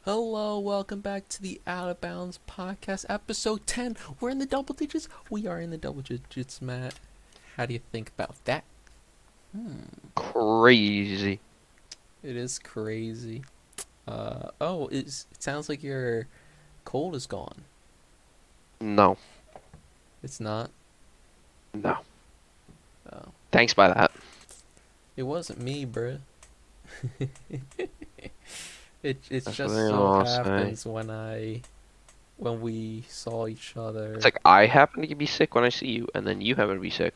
Hello, welcome back to the Out of Bounds podcast, episode 10. We're in the double digits. We are in the double digits, Matt. How do you think about that? Crazy. It is crazy. It sounds like your cold is gone. No, It's not. no. Oh, Thanks by that. it wasn't me, bruh. It's That's what just they so all say. happens when we saw each It's other, like I happen to be sick when I see you, and then you happen to be sick.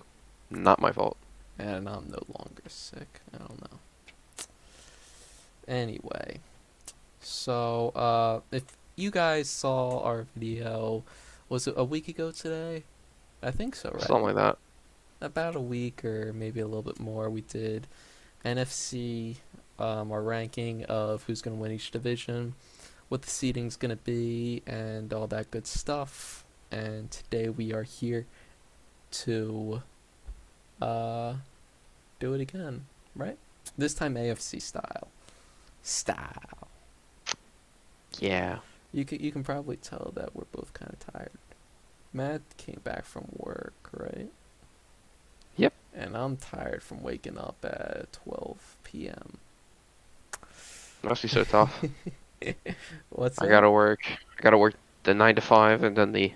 Not my fault. and I'm no longer sick. I don't know. Anyway, if you guys saw our video, was it a week ago today? I think so, right? Something like that. About a week or maybe a little bit more. We did NFC, our ranking of who's going to win each division, what the seeding's going to be, and all that good stuff. And today we are here to uh, do it again, right? This time AFC style. Style. Yeah. You can probably tell that we're both kind of tired. Matt came back from work, right? Yep. And I'm tired from waking up at 12 p.m. Must be so tough. What's I that? gotta work. I gotta work the 9 to 5, and then the.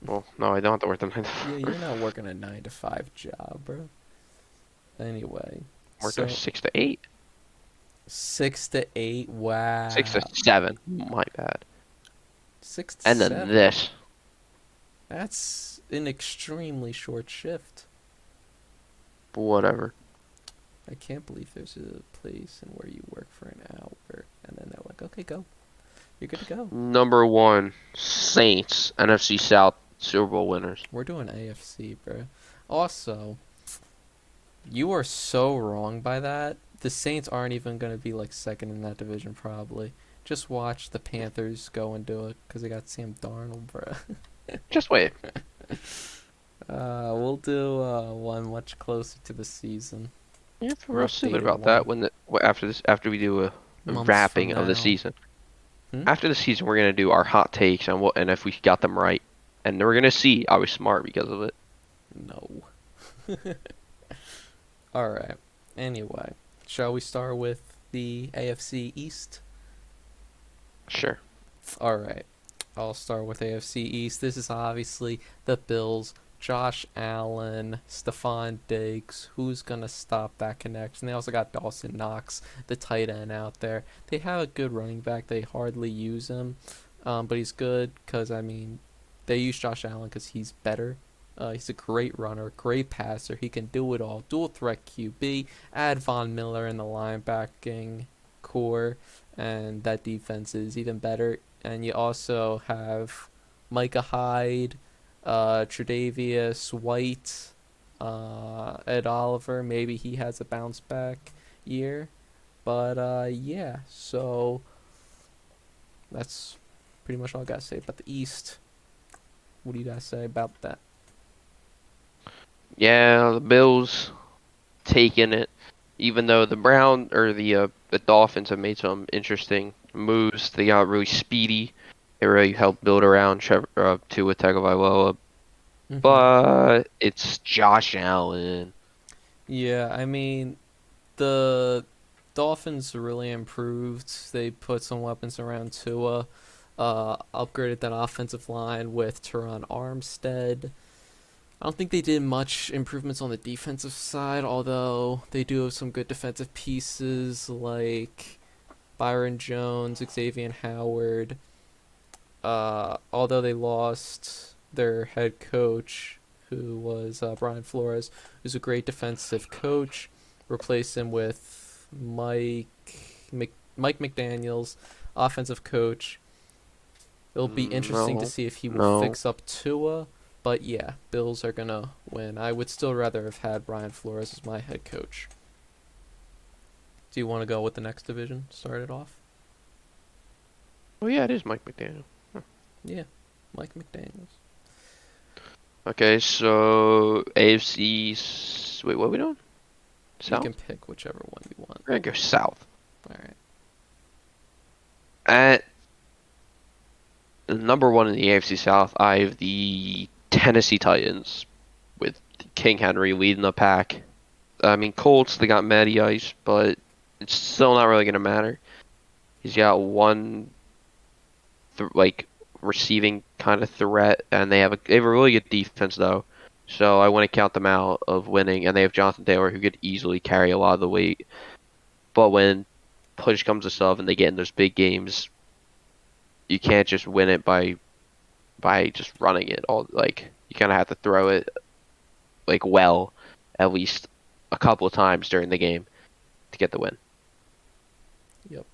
Well, no, I don't have to work the 9 to Yeah, 5. you're not working a 9 to 5 job, bro. Anyway, Work a so 6 to 8, 6 to 8, 6 to 7. My bad. six to And then seven. this. That's an extremely short shift. Whatever. I can't believe there's a place in where you work for an hour, and then they're like, "Okay, go. You're good to go." Number one, Saints, NFC South Super Bowl winners. We're doing AFC, bro. Also, you are so wrong by that. The Saints aren't even going to be like second in that division, probably. Just watch the Panthers go and do it because they got Sam Darnold, bro. Just wait. We'll do one much closer to the season. Yeah, I feel Or real stupid updated about that one when after this after we do a months from wrapping of the now. season. Hmm? After the season, we're gonna do our hot takes and what and if we got them right, and we're gonna see I was smart because of it. No. Alright. Anyway, shall we start with the AFC East? Sure. Alright. I'll start with AFC East. This is obviously the Bills, Josh Allen, Stephon Diggs. Who's gonna stop that connection? They also got Dawson Knox, the tight end out there. They have a good running back. They hardly use him, but he's good because they use Josh Allen because he's better. He's a great runner, great passer. He can do it all. Dual threat QB. Add Von Miller in the linebacking core, and that defense is even better. And you also have Micah Hyde, Tre'Davious White, Ed Oliver. Maybe he has a bounce back year, but yeah. So that's pretty much all I gotta say about the East. What do you guys say about that? Yeah, the Bills taking it, even though the Dolphins have made some interesting moves. They got really speedy. They really helped build around Tua Tagovailoa, Mm-hmm. but it's Josh Allen. Yeah, the Dolphins really improved. They put some weapons around Tua, upgraded that offensive line with Teron Armstead. I don't think they did much improvements on the defensive side, although they do have some good defensive pieces like Byron Jones, Xavier Howard. Although they lost their head coach, who was Brian Flores, who's a great defensive coach, replaced him with Mike McDaniel's offensive coach. It'll be interesting to No, see if he will no. fix up Tua. But yeah, Bills are gonna win. I would still rather have had Brian Flores as my head coach. Do you want to go with the next division? Start it off. Oh yeah, it is Mike McDaniel. Yeah, Mike McDaniel's. Okay, so AFC. Wait, what are we doing? You can South? pick whichever one you want. We're gonna go south. All right. At number one in the AFC South, I have the Tennessee Titans with King Henry leading the pack. I mean, Colts, they got Matty Ice, but it's still not really gonna matter. He's got one like receiving kind of threat, and they have a really good defense though. So I wouldn't count them out of winning, and they have Jonathan Taylor who could easily carry a lot of the weight. But when push comes to shove and they get in those big games, you can't just win it by just running it all. Like you kind of have to throw it like well, at least a couple of times during the game to get the win. Yep.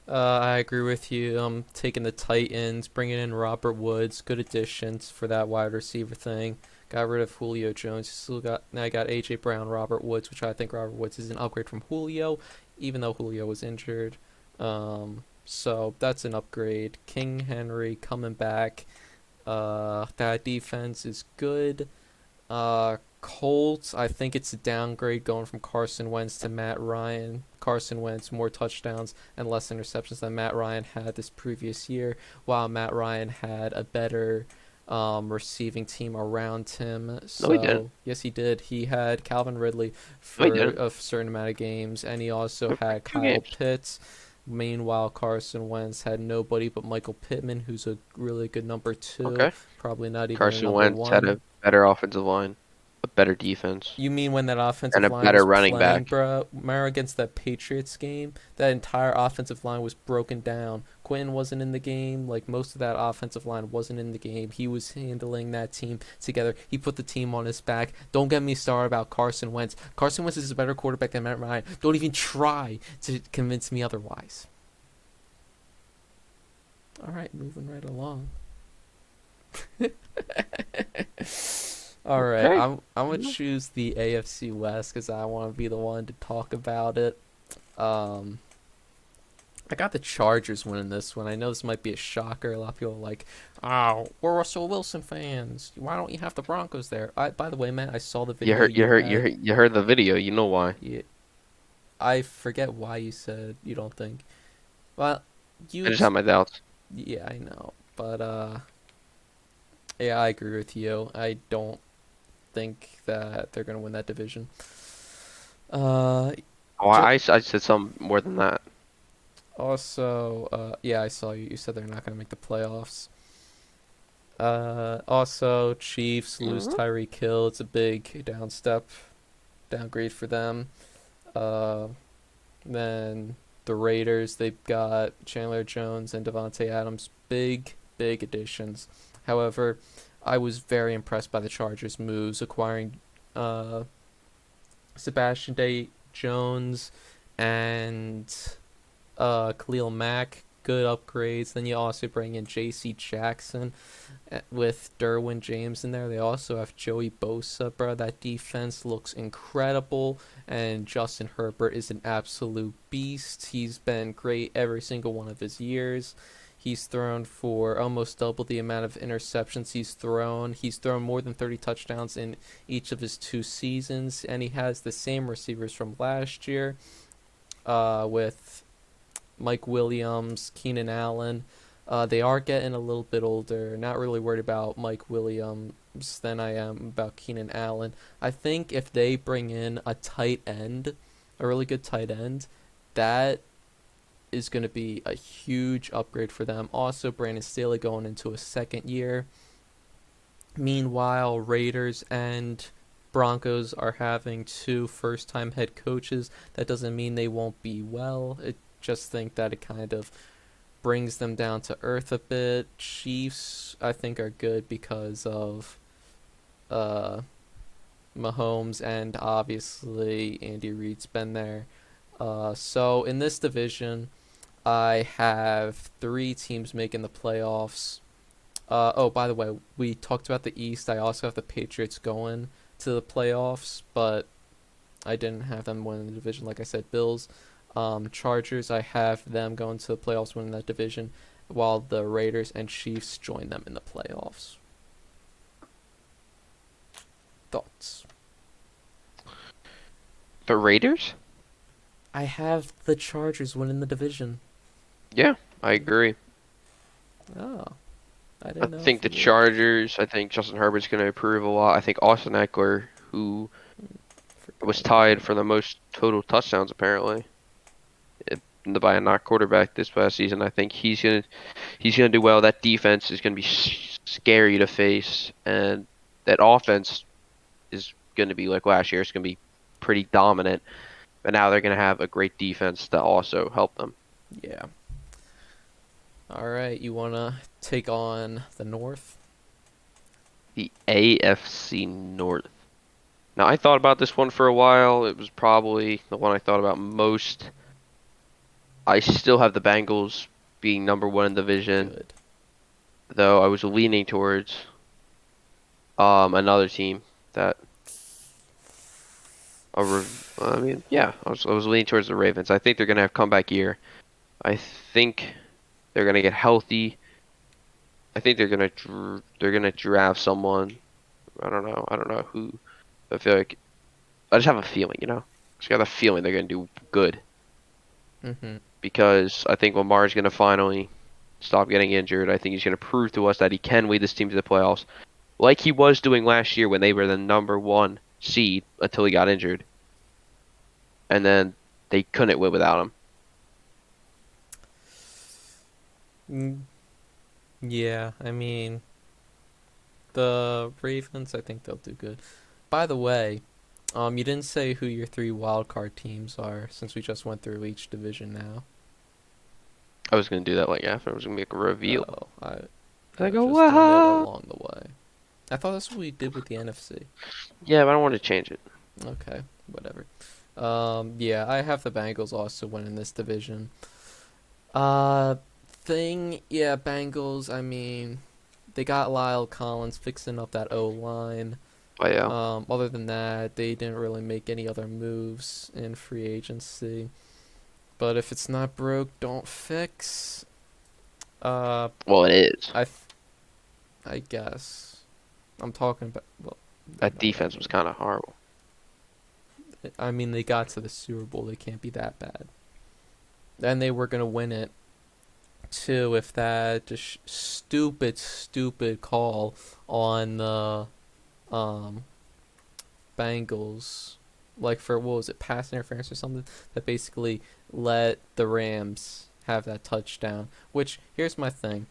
I agree with you. Taking the Titans, bringing in Robert Woods, good additions for that wide receiver thing. Got rid of Julio Jones. Still got now. I got AJ Brown, Robert Woods, which I think Robert Woods is an upgrade from Julio, even though Julio was injured. So that's an upgrade. King Henry coming back. That defense is good. Colts, I think it's a downgrade going from Carson Wentz to Matt Ryan. Carson Wentz more touchdowns and less interceptions than Matt Ryan had this previous year, while Matt Ryan had a better receiving team around him. No, he didn't. So yes, he did. He had Calvin Ridley No, he for didn't. a certain amount of games, and he also For had two Kyle games. Pitts. Meanwhile, Carson Wentz had nobody but Michael Pittman, who's a really good number two, Okay. probably not even a Carson number Wentz had one. a better offensive line, a better defense, You mean when that and offensive a line better was running playing, back. bro? Remember against that Patriots game? That entire offensive line was broken down. Quinn wasn't in the game. Like, most of that offensive line wasn't in the game. He was handling that team together. He put the team on his back. Don't get me started about Carson Wentz. Carson Wentz is a better quarterback than Matt Ryan. Don't even try to convince me otherwise. All right, moving right along. All right, Okay. I'm gonna choose the AFC West because I want to be the one to talk about it. Um, I got the Chargers winning this one. I know this might be a shocker. A lot of people are like, "Oh, we're Russell Wilson fans. Why don't you have the Broncos there?" By the way, Matt, I saw the You video heard, you you heard, you had. heard, you heard the video. You know why? Yeah, I forget why you said you don't think. Well, I you, just have my doubts. yeah, I know, but yeah, I agree with you. I don't think that they're gonna win that division. Uh, Oh, just I said something more than that. Also, yeah, I saw you. You said they're not going to make the playoffs. Also, Chiefs lose Mhm. Tyreek Hill. It's a big downgrade for them. Uh, then the Raiders, they've got Chandler Jones and Devontae Adams. Big additions. However, I was very impressed by the Chargers' moves, acquiring uh, Sebastian Day Jones and Khalil Mack, good upgrades. Then you also bring in J.C. Jackson with Derwin James in there. They also have Joey Bosa, bro. That defense looks incredible, and Justin Herbert is an absolute beast. He's been great every single one of his years. He's thrown for almost double the amount of interceptions he's thrown. He's thrown more than 30 touchdowns in each of his 2 seasons, and he has the same receivers from last year with Mike Williams, Keenan Allen. They are getting a little bit older. Not really worried about Mike Williams than I am about Keenan Allen. I think if they bring in a tight end, a really good tight end, that is going to be a huge upgrade for them. Also, Brandon Staley going into a second year. Meanwhile, Raiders and Broncos are having two first time head coaches. That doesn't mean they won't be well. I just think that it kind of brings them down to earth a bit. Chiefs, I think, are good because of uh, Mahomes and obviously Andy Reid's been there. So in this division, I have three teams making the playoffs. Oh, by the way, we talked about the East. I also have the Patriots going to the playoffs, but I didn't have them winning the division. Like I said, Bills, Chargers, I have them going to the playoffs, winning that division, while the Raiders and Chiefs join them in the playoffs. Thoughts? The Raiders? I have the Chargers winning the division. Yeah, I agree. Oh, I I didn't know think if the you would. Chargers. I think Justin Herbert's going to improve a lot. I think Austin Eckler, who Forgot was about tied him. for the most total touchdowns apparently by a not quarterback this past season. I think he's gonna do well. That defense is gonna be scary to face, and that offense is gonna be like last year. It's gonna be pretty dominant, but now they're gonna have a great defense to also help them. Yeah. All right, you wanna take on the North? The AFC North. Now I thought about this one for a while. It was probably the one I thought about most. I still have the Bengals being number one in the division, Good. though I was leaning towards another team that I mean, yeah, I was leaning towards the Ravens. I think they're gonna have comeback year. I think they're gonna get healthy. I think they're gonna draft someone. I don't know who. I feel like I just have a feeling, Just got a feeling they're gonna do good Mhm. because I think Lamar's gonna finally stop getting injured. I think he's gonna prove to us that he can lead this team to the playoffs, like he was doing last year when they were the number one seed until he got injured, and then they couldn't win without him. Mm, yeah, I mean, the Ravens, I think they'll do good. By the way, you didn't say who your three wildcard teams are since we just went through each division now. I was gonna do that like after I was gonna make a reveal. Oh, I I was go, just doing it wow. along the way. I thought that's what we did with the NFC. Yeah, but I don't want to change it. Okay, whatever. Yeah, I have the Bengals also winning this division. Uh, yeah, Bengals. I mean, they got Lyle Collins fixing up that O line. But yeah. Other than that, they didn't really make any other moves in free agency. But if it's not broke, don't fix. Uh, Well, it is. I, th- I guess I'm talking about. Well, you That know what I defense was mean. kind of horrible. I mean, they got to the Super Bowl. They can't be that bad. And they were gonna win it too if that just stupid call on the um Bengals, like for what was it, pass interference or something, that basically let the Rams have that touchdown. Which here's my thing,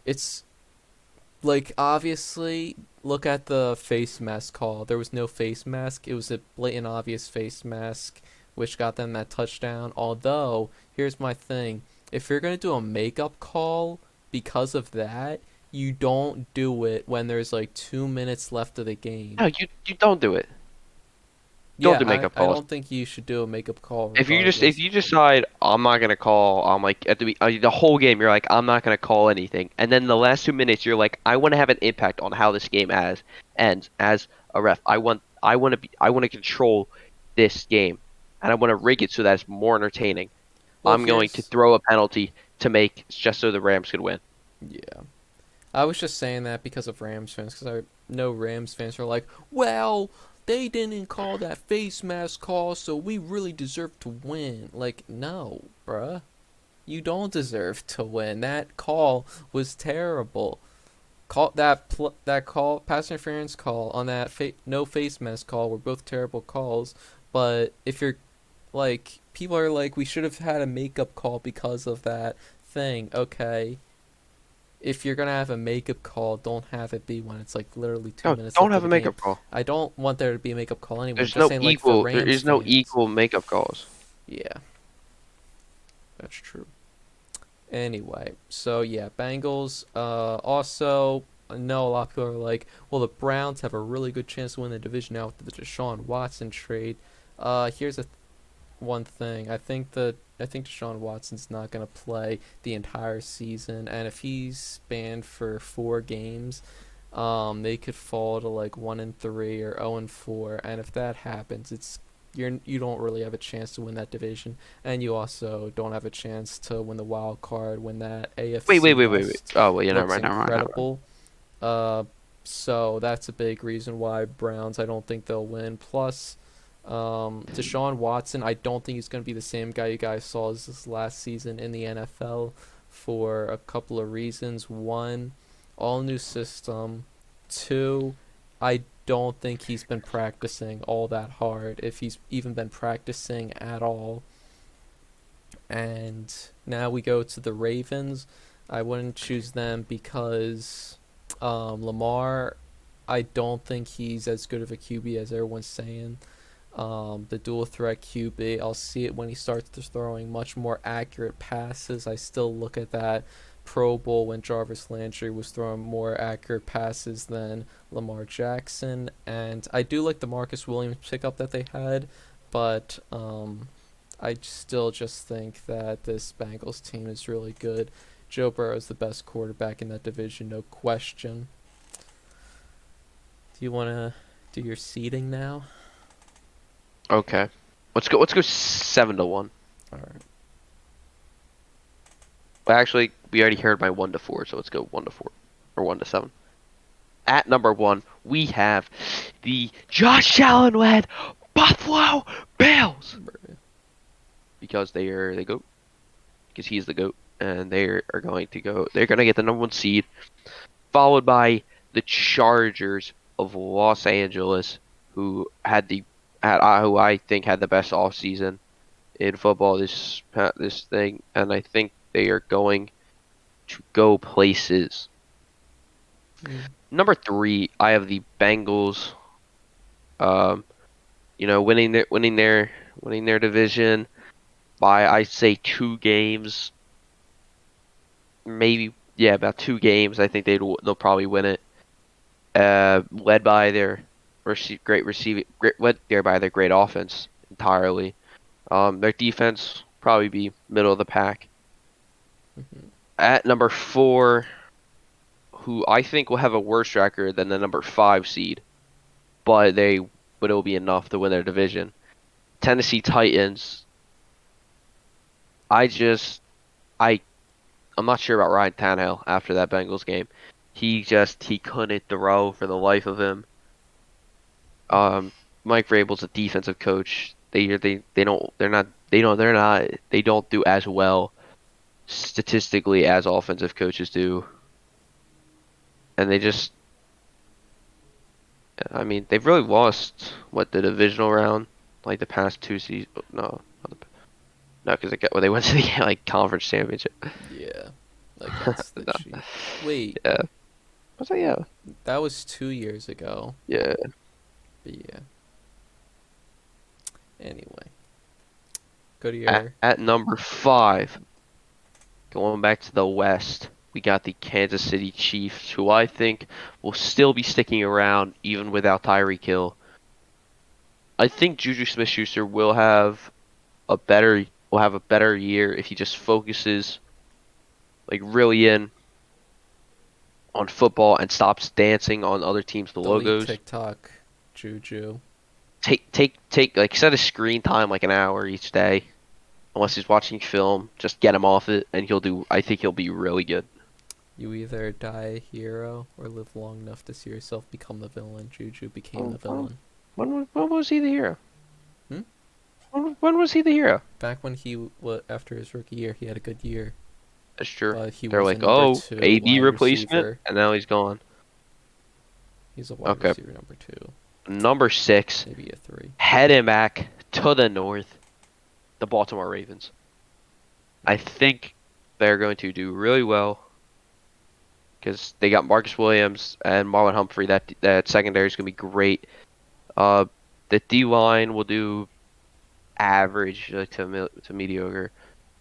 it's like obviously look at the face mask call. There was no face mask. It was a blatant obvious face mask, which got them that touchdown. Although here's my thing, if you're gonna do a makeup call because of that, you don't do it when there's like 2 minutes left of the game. No, you don't do it. Don't Yeah, do makeup I calls. don't think you should do a makeup call If regardless. you decide I'm not gonna call, I'm like the whole game you're like I'm not gonna call anything, and then the last 2 minutes you're like I want to have an impact on how this game as ends as a ref. I want to control this game, and I want to rig it so that it's more entertaining. Well, I'm going to here's throw a penalty to make just so the Rams could win. yeah. I was just saying that because of Rams fans, because I know Rams fans are like, well, they didn't call that face mask call, so we really deserve to win. Like, no, bruh. You don't deserve to win. That call was terrible. That call, pass interference call on that no face mask call were both terrible calls. But if you're like, people are like, we should have had a makeup call because of that thing. Okay, if you're gonna have a makeup call, don't have it be when it's like literally two No, minutes don't left of have the a game. makeup call. I don't want there to be a makeup call anyway. I'm just saying, like for There Rams is no fans. equal makeup calls. Yeah, that's true. Anyway, so yeah, Bengals. Also, I know a lot of people are like, well, the Browns have a really good chance to win the division now with the Deshaun Watson trade. Here's one thing. I think Deshaun Watson's not gonna play the entire season, and if he's banned for 4 games, they could fall to like 1-3 or 0-4, and if that happens, you don't really have a chance to win that division, and you also don't have a chance to win the wild card when that Wait, AFC wait, wait, wait. West Oh, well, yeah, never looks mind, never mind, never mind. incredible. Uh, so that's a big reason why Browns. I don't think they'll win. Plus, Deshaun Watson. I don't think he's going to be the same guy you guys saw as this last season in the NFL. for a couple of reasons. One, all new system. Two, I don't think he's been practicing all that hard, if he's even been practicing at all. And now we go to the Ravens. I wouldn't choose them because Lamar, I don't think he's as good of a QB as everyone's saying. The dual threat QB, I'll see it when he starts throwing much more accurate passes. I still look at that Pro Bowl when Jarvis Landry was throwing more accurate passes than Lamar Jackson. And I do like the Marcus Williams pickup that they had, but I still just think that this Bengals team is really good. Joe Burrow is the best quarterback in that division, no question. Do you want to do your seeding now? Okay. Let's go 7-1. All right. Well, actually, we already heard my 1-4, so let's go 1-4 or 1-7. At number 1, we have the Josh Allen-led Buffalo Bills because they are the goat. Because he's the goat, and they are going to go. They're going to get the number 1 seed, followed by the Chargers of Los Angeles, who who I think had the best offseason in football this thing, and I think they are going to go places. Number 3, I have the Bengals. Winning their division by, I say, 2 games, maybe, yeah, about 2 games. I think they'll probably win it. Led by their led there by their great offense entirely. Their defense probably be middle of the pack. Mm-hmm. At number 4, who I think will have a worse record than the number 5 seed, but it'll be enough to win their division. Tennessee Titans. I I'm not sure about Ryan Tannehill after that Bengals game. He couldn't throw for the life of him. Mike Vrabel's a defensive coach. They don't do as well statistically as offensive coaches do. And they've really lost the divisional round, like the past 2 seasons. No, because they went to the conference championship. Yeah, against the No, Chiefs. Wait, yeah, I was like, yeah, that was 2 years ago. yeah. But yeah. Anyway, go to At, your. at number 5, going back to the West, we got the Kansas City Chiefs, who I think will still be sticking around even without Tyreek Hill. I think Juju Smith-Schuster will have a better year if he just focuses really in on football and stops dancing on other teams' Delete logos. TikTok, Juju. Set a screen time like an hour each day. Unless he's watching film, just get him off it, and I think he'll be really good. You either die a hero or live long enough to see yourself become the villain. Juju became the villain. When was he the hero? Hmm? When was he the hero? Back when after his rookie year, he had a good year. That's true. But he They're was a like, number oh, 2 AD wide replacement, receiver. and now he's gone. He's a wide Okay. receiver number 2. Number 6, Maybe a 3. heading back to the north, the Baltimore Ravens. I think they're going to do really well because they got Marcus Williams and Marlon Humphrey. That secondary is going to be great. The D line will do average to mediocre.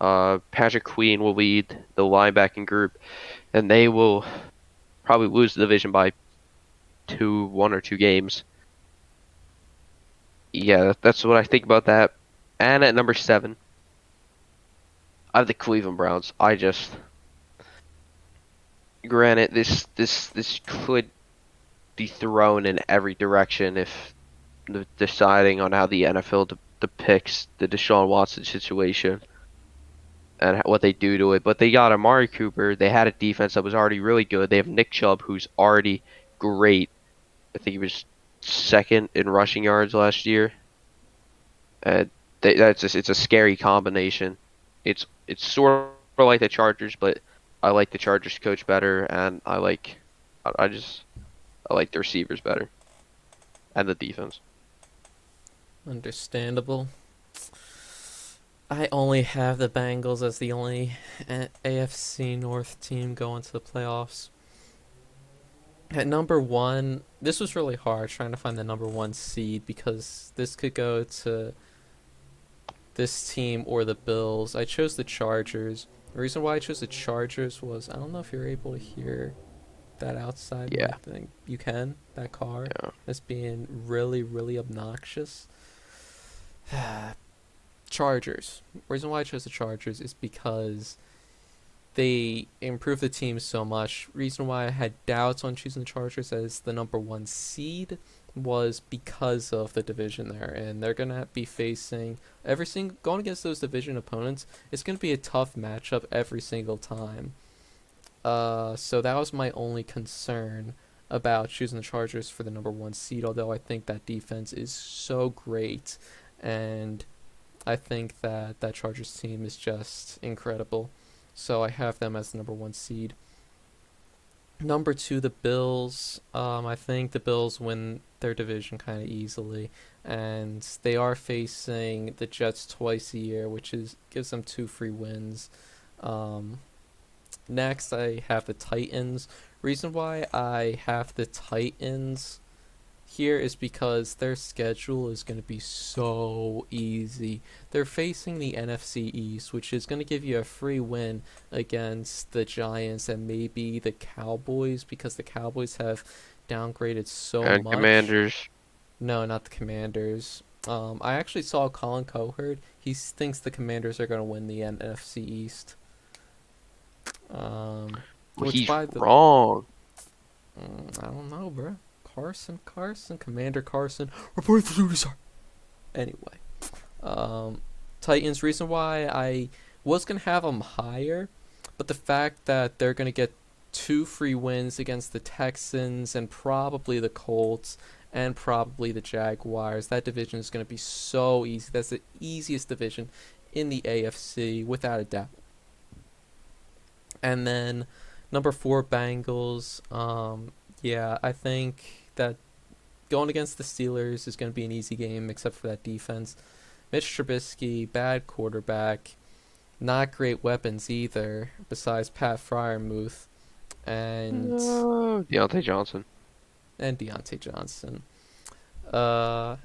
Patrick Queen will lead the linebacking group, and they will probably lose the division by 1 or 2 games. Yeah, that's what I think about that. And at number 7, I have the Cleveland Browns. Granted, this could be thrown in every direction if deciding on how the NFL depicts the Deshaun Watson situation and what they do to it. But they got Amari Cooper. They had a defense that was already really good. They have Nick Chubb, who's already great. I think he was 2nd in rushing yards last year. And it's a scary combination. It's sort I like the Chargers, but I like the Chargers coach better, and I just I like the receivers better and the defense. Understandable. I only have the Bengals as the only AFC North team going to the playoffs. At number one, this was really hard trying to find the number one seed because this could go to this team or the Bills. I chose the Chargers. The reason why I chose the Chargers was I don't know if you're able to hear that outside, but I Yeah, think you can. That car yeah. is being really, really obnoxious. Chargers. Reason why I chose the Chargers is because they improved the team so much. Reason why I had doubts on choosing the Chargers as the number one seed was because of the division there, and they're gonna be facing every single going against those division opponents. It's gonna be a tough matchup every single time. So that was my only concern about choosing the Chargers for the number one seed. Although I think that defense is so great, and I think that that Chargers team is just incredible. So I have them as the number one seed. Number two, the Bills. I think the Bills win their division kind of easily, and they are facing the Jets twice a year, which is gives them two free wins. Um, Next, I have the Titans. Reason why I have the Titans here is because their schedule is going to be so easy. They're facing the NFC East, which is going to give you a free win against the Giants and maybe the Cowboys because the Cowboys have downgraded so And much. Commanders. No, not the Commanders. I actually saw Colin Cowherd. He thinks the Commanders are going to win the NFC East. Um, Well, which he's by the wrong. I don't know, bro. Carson, Commander Carson, reporting for duty, sir. Anyway, um, Titans. Reason why I was gonna have them higher, but the fact that they're gonna get two free wins against the Texans and probably the Colts and probably the Jaguars. That division is gonna be so easy. That's the easiest division in the AFC without a doubt. And then number four, Bengals. Yeah, I think that going against the Steelers is going to be an easy game, except for that defense. Mitch Trubisky, bad quarterback, not great weapons either, besides Pat Fryermuth and No, Deontay Johnson. Deontay Johnson.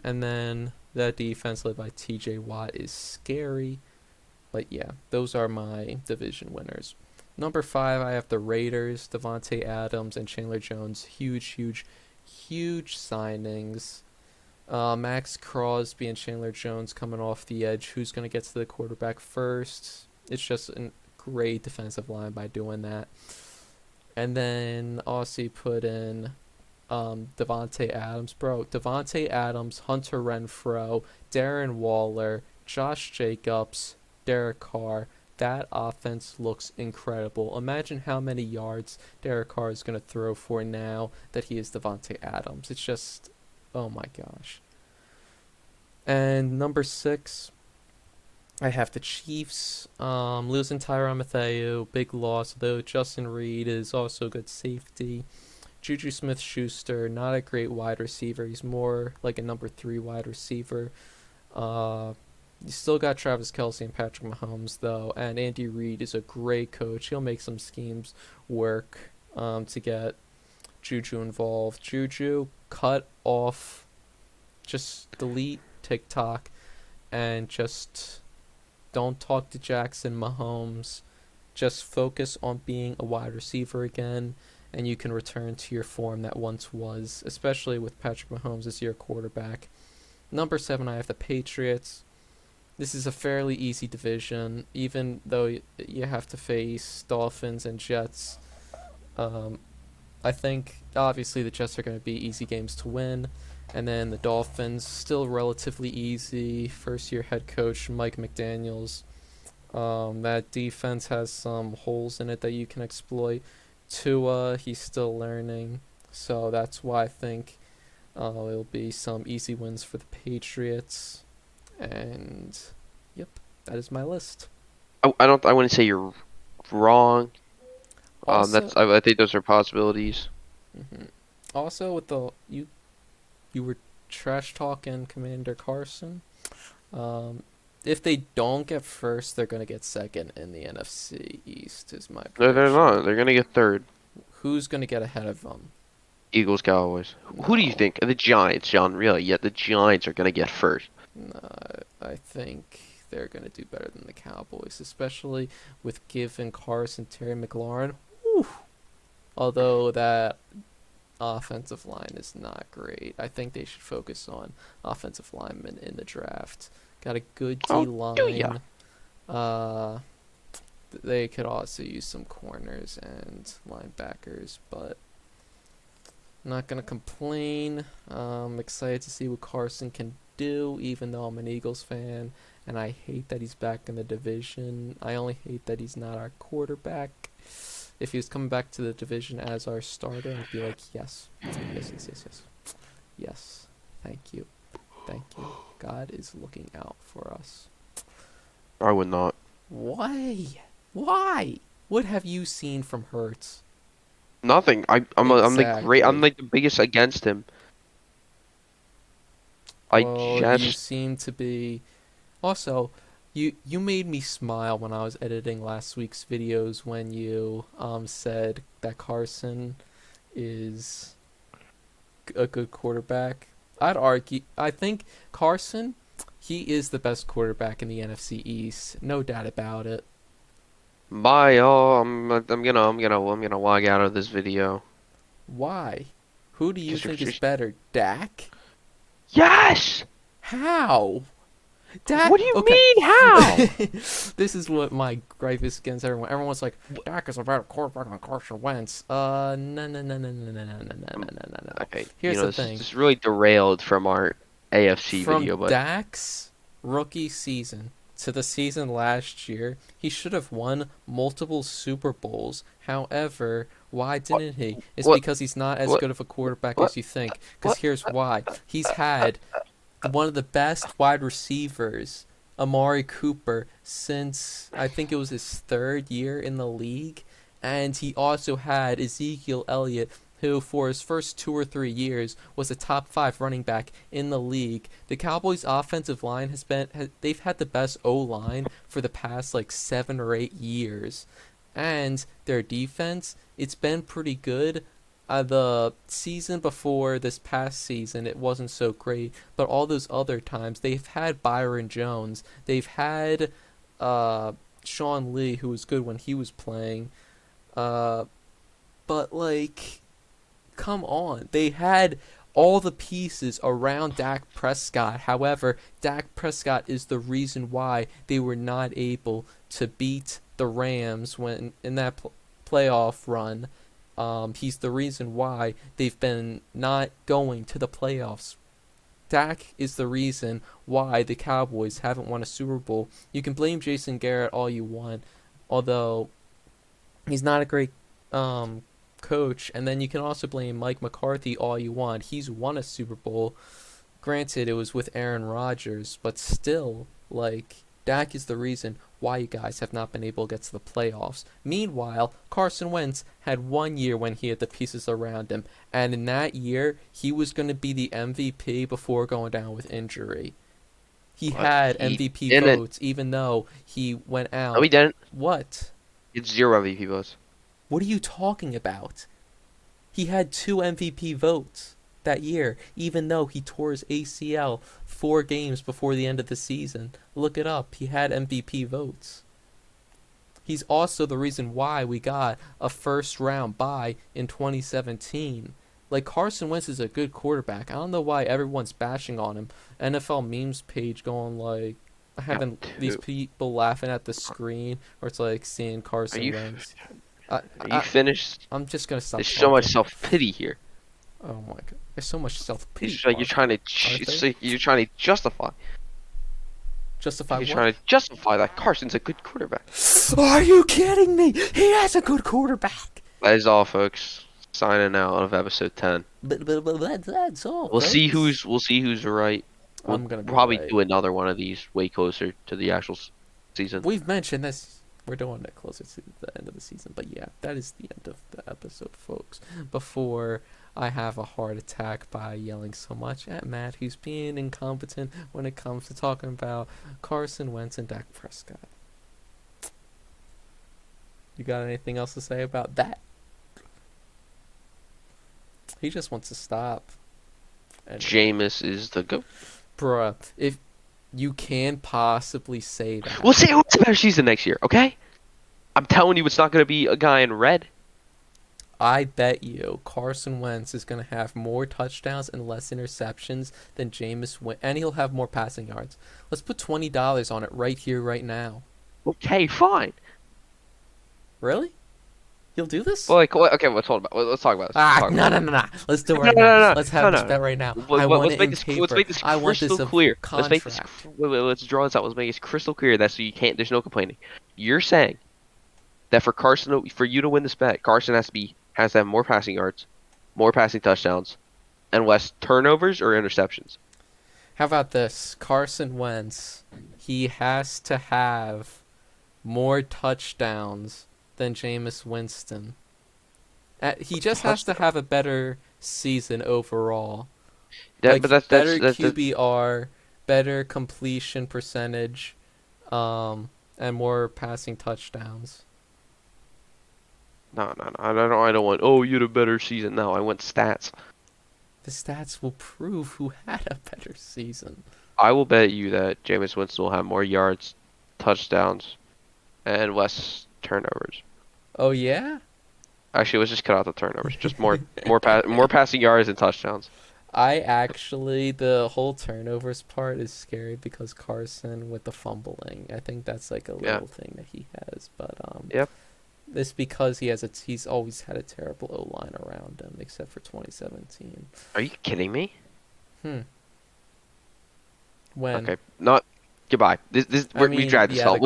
And then that defense led by T.J. Watt is scary. But yeah, those are my division winners. Number five, I have the Raiders, Devontae Adams and Chandler Jones. Huge, huge, huge signings. Max Crosby and Chandler Jones coming off the edge. Who's going to get to the quarterback first? It's just a great defensive line by doing that. And then Aussie put in Devontae Adams. Bro, Devontae Adams, Hunter Renfro, Darren Waller, Josh Jacobs, Derek Carr. That offense looks incredible. Imagine how many yards Derek Carr is going to throw for now that he is Devontae Adams. It's just, oh my gosh. And number six, I have the Chiefs. Losing Tyrann Mathieu, big loss. Though Justin Reed is also a good safety. Juju Smith-Schuster, not a great wide receiver. He's more like a number three wide receiver. Uh, you still got Travis Kelce and Patrick Mahomes though, and Andy Reid is a great coach. He'll make some schemes work to get Juju involved. Juju, cut off, just delete TikTok, and just don't talk to Jackson Mahomes. Just focus on being a wide receiver again, and you can return to your form that once was, especially with Patrick Mahomes as your quarterback. Number seven, I have the Patriots. This is a fairly easy division, even though you have to face Dolphins and Jets. Um, I think obviously the Jets are going to be easy games to win, and then the Dolphins still relatively easy. First year head coach Mike McDaniel's. That defense has some holes in it that you can exploit. Tua, he's still learning, so that's why I think it'll be some easy wins for the Patriots. And yep, that is my list. I don't. I wouldn't say you're. wrong. Also, I think those are possibilities. mhm. Also with the you were trash talking Commander Carson. Um, if they don't get first, they're gonna get second in the NFC East. Is my No, they're prediction. not. They're gonna get third. Who's gonna get ahead of them? Eagles, Cowboys. Who do you No, think? The Giants, John. Really? Yeah, the Giants are gonna get first. no. I think they're gonna do better than the Cowboys, especially with giving Carson Terry McLaurin. Whew. Although that offensive line is not great. I think they should focus on offensive linemen in the draft. Got a good D Oh, do ya? line. Uh, they could also use some corners and linebackers, but not gonna complain. Excited to see what Carson can do, even though I'm an Eagles fan, and I hate that he's back in the division. I only hate that he's not our quarterback. If he was coming back to the division as our starter, I'd be like, yes, yes, yes, yes, yes, yes. Thank you, thank you. God is looking out for us. I would not. Why? Why? What have you seen from Hurts? Nothing. I'm like great. I'm Exactly. like the biggest against him. I Well, you just seem to be. Also, you made me smile when I was editing last week's videos when you said that Carson is a good quarterback. I'd argue. I think Carson, he is the best quarterback in the NFC East. No doubt about it. bye all. I'm gonna log out of this video. Why? Who do you think is Just better, Dak? yes. How? Dak. What do you Okay. mean? How? This is what my gripe is against everyone. Everyone's like, Dak is a better quarterback than Carson Wentz. No, no, no, no, no, no, no, no, no, no, Um, no, no, no. okay, Here's the this is thing. just really derailed from our AFC From video, but Dak's rookie season to the season last year, he should have won multiple Super Bowls. However, why what, didn't he? It's what, because he's not as what, good of a quarterback what, as you think. Because what? here's why. He's had one of the best wide receivers, Amari Cooper, since I think it was his third year in the league. And he also had Ezekiel Elliott, who for his first 2 or 3 years was a top five running back in the league. The Cowboys' offensive line they've had the best O line for the past like 7 or 8 years, and their defense, it's been pretty good. The season before this past season, it wasn't so great, but all those other times, they've had Byron Jones. They've had uh, Sean Lee, who was good when he was playing. Uh, but, like, come on. They had all the pieces around Dak Prescott. However, Dak Prescott is the reason why they were not able to beat the Rams when in that playoff run. He's the reason why they've been not going to the playoffs. Dak is the reason why the Cowboys haven't won a Super Bowl. You can blame Jason Garrett all you want, although he's not a great um, coach. And then you can also blame Mike McCarthy all you want. He's won a Super Bowl. Granted, it was with Aaron Rodgers, but still, like, Dak is the reason why you guys have not been able to get to the playoffs. Meanwhile, Carson Wentz had 1 year when he had the pieces around him, and in that year, he was going to be the MVP before going down with injury. He but had he MVP didn't. votes, even though he went No, out. he didn't. What? It's zero MVP votes. What are you talking about? He had 2 MVP votes that year, even though he tore his ACL 4 games before the end of the season. Look it up. He had MVP votes. He's also the reason why we got a first round bye in 2017. Like, Carson Wentz is a good quarterback. I don't know why everyone's bashing on him. NFL memes page going like Got having these two. people laughing at the screen, or it's like seeing Are Carson you Wentz. I, are you I finished? I'm just gonna stop There's so much talking. self pity here. Oh my god, there's so much self pity, It's like Arthur. you're trying to justify. Justify You're what? trying to justify that Carson's a good quarterback. Are you kidding me? He has a good quarterback. That is all, folks. Signing out of episode 10. But that's all, We'll see folks. who's right. We'll I'm gonna be probably right. do another one of these way closer to the actual season. We've mentioned this. We're doing it closer to the end of the season. But yeah, that is the end of the episode, folks. Before I have a heart attack by yelling so much at Matt, who's being incompetent when it comes to talking about Carson Wentz and Dak Prescott. You got anything else to say about that? He just wants to stop. And, Jameis is the GOAT. bruh, if you can possibly say that. We'll see who's a better season next year, okay? I'm telling you, it's not going to be a guy in red. I bet you Carson Wentz is going to have more touchdowns and less interceptions than Jameis Winston, and he'll have more passing yards. Let's put $20 on it right here, right now. Okay, fine. Really? He'll do this? Well, like, okay, let's talk about this. No. Let's do it right No, now. no, no, Let's have no, this no. bet right now. Let's I want it make in this. paper. Let's make this I want this crystal a clear. contract. Let's draw this out. Let's make this crystal clear. That so you can't. There's no complaining. You're saying that for you to win this bet, Carson has to have more passing yards, more passing touchdowns, and less turnovers or interceptions. How about this? Carson Wentz, he has to have more touchdowns than Jameis Winston. He just has to have a better season overall. But that's better that's QBR, better completion percentage, and more passing touchdowns. No. I don't want. Oh, you had a better season. No, I want stats. The stats will prove who had a better season. I will bet you that Jameis Winston will have more yards, touchdowns, and less turnovers. Oh yeah? Actually, let's just cut out the turnovers. Just more passing yards and touchdowns. The whole turnovers part is scary because Carson with the fumbling. I think that's like a little thing that he has, but Yep. it's because he's always had a terrible O-line around him, except for 2017. Are you kidding me? When Okay, not goodbye. We dragged this on. the Colts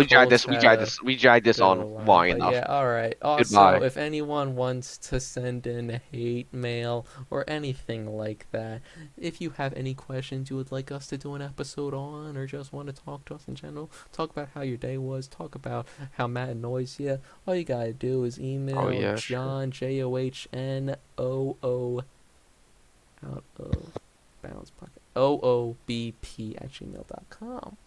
We dragged this good on O-line, long but enough. yeah, all right. Also, Goodbye. if anyone wants to send in hate mail or anything like that, if you have any questions you would like us to do an episode on, or just want to talk to us in general, talk about how your day was, talk about how Matt annoys you, all you gotta do is email John JOHNOO out of bounds pocket OOBP@gmail.com.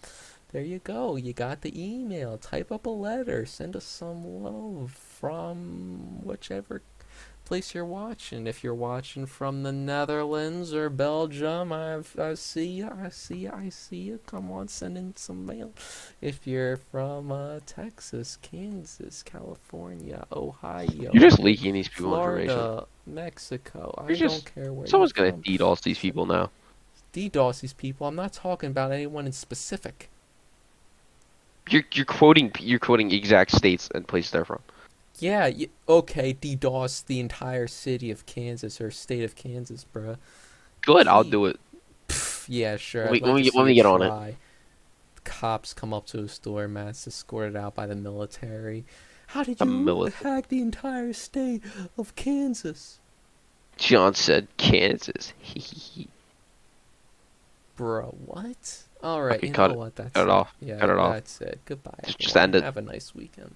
There you go. You got the email. Type up a letter. Send us some love from whichever place you're watching. If you're watching from the Netherlands or Belgium, I see you. Come on, send in some mail. If you're from Texas, Kansas, California, Ohio, You're just leaking these people information. Florida, Mexico. I don't care where Someone's you're gonna from. DDoS these people now. DDoS these people. I'm not talking about anyone in specific. You're quoting exact states and places they're from. Yeah, okay, DDoS the entire city of Kansas or state of Kansas, bruh. Good, I'll do it. Pff, yeah, sure. When we get on it. Cops come up to a store, Matt's escorted out by the military. How did The you military. hack the entire state of Kansas? John said Kansas. Bruh, what? Alright, Okay, you cut know it. what? That's Cut it off. Yeah, Cut it off. that's it. Goodbye. Just everyone. end it. Have a nice weekend.